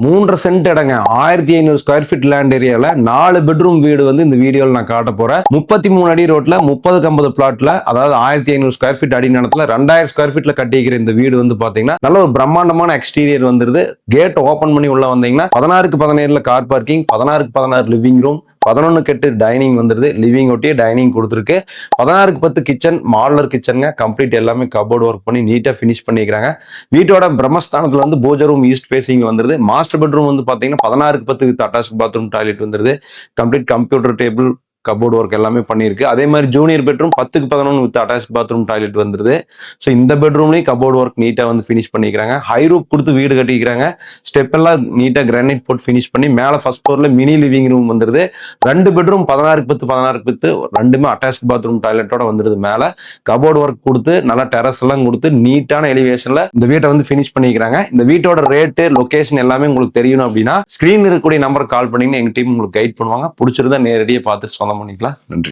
3.5 send இடங்க, 1500 square feet land ஏரியால 4 bedroom வீடு வந்து இந்த வீடியோல நான் காட்ட போறேன். 33 அடி ரோட்ல 30-50 பிளாட்ல, அதாவது 1500 ஸ்கொயர் ஃபீட் அடி நிலத்துல 2000 ஸ்கொயர் ஃபீட்ல கட்டிக்கிற இந்த வீடு வந்து பாத்தீங்கன்னா நல்ல ஒரு பிரம்மாண்டமான எக்ஸ்டீரியர் வந்துருது. கேட் ஓபன் பண்ணி உள்ள வந்தீங்கன்னா 16க்கு 17 கார் பார்க்கிங், 16க்கு 16 லிவிங் ரூம், 11க்கு 8 டைனிங் வந்துருது. லிவிங் ஒட்டியே டைனிங் கொடுத்துருக்கு. 16க்கு 10 கிச்சன், மாடலர் கிச்சனுங்க. கம்ப்ளீட் எல்லாமே கபோர்டு ஒர்க் பண்ணி நீட்டா ஃபினிஷ் பண்ணிக்கிறாங்க. வீட்டோட பிரம்மஸ்தானத்துல வந்து பூஜை ரூம் ஈஸ்ட் ஃபேசிங் வந்துருது. மாஸ்டர் பெட்ரூம் வந்து பாத்தீங்கன்னா 16க்கு 10 வித் அட்டாச் பாத்ரூம் டாய்லெட் வந்துருது. Complete computer table, cupboard work எல்லாமே பண்ணிருக்கு. அதே மாதிரி ஜூனியர் பெட்ரூம் 10க்கு 11 வித் அட்டாச் பாத்ரூம் டாய்லெட் வந்துருது. ஸோ இந்த பெட்ரூம்லயும் கபோர்டு ஒர்க் நீட்டா வந்து ஃபினிஷ் பண்ணிக்கிறாங்க. ஹை ரூப் கொடுத்து வீடு கட்டிக்கிறாங்க. ஸ்டெப் எல்லாம் நீட்டா கிரானைட் போட்டு ஃபினிஷ் பண்ணி மேல ஃபர்ஸ்ட் ஃப்ளோர்ல மினி லிவிங் ரூம் வந்துருது. 2 பெட்ரூம் 16க்கு 10 ரெண்டுமே அட்டாச் பாத்ரூம் டாய்லெட்டோட வந்துருது. மேல கபோர்டு ஒர்க் கொடுத்து நல்லா டெரஸ் எல்லாம் கொடுத்து நீட்டான எலிவேஷன்ல இந்த வீட்டை வந்து ஃபினிஷ் பண்ணிக்கிறாங்க. இந்த வீட்டோட ரேட்டு, லொகேஷன் எல்லாமே உங்களுக்கு தெரியணும் அப்படின்னா ஸ்கிரீன் இருக்கக்கூடிய நம்பர் கால் பண்ணீங்கன்னா எங்க டீம் உங்களுக்கு கைட் பண்ணுவாங்க. பிடிச்சிருந்தா நேரடியாக பார்த்துட்டு சொந்தம் பண்ணிக்கலாம். நன்றி.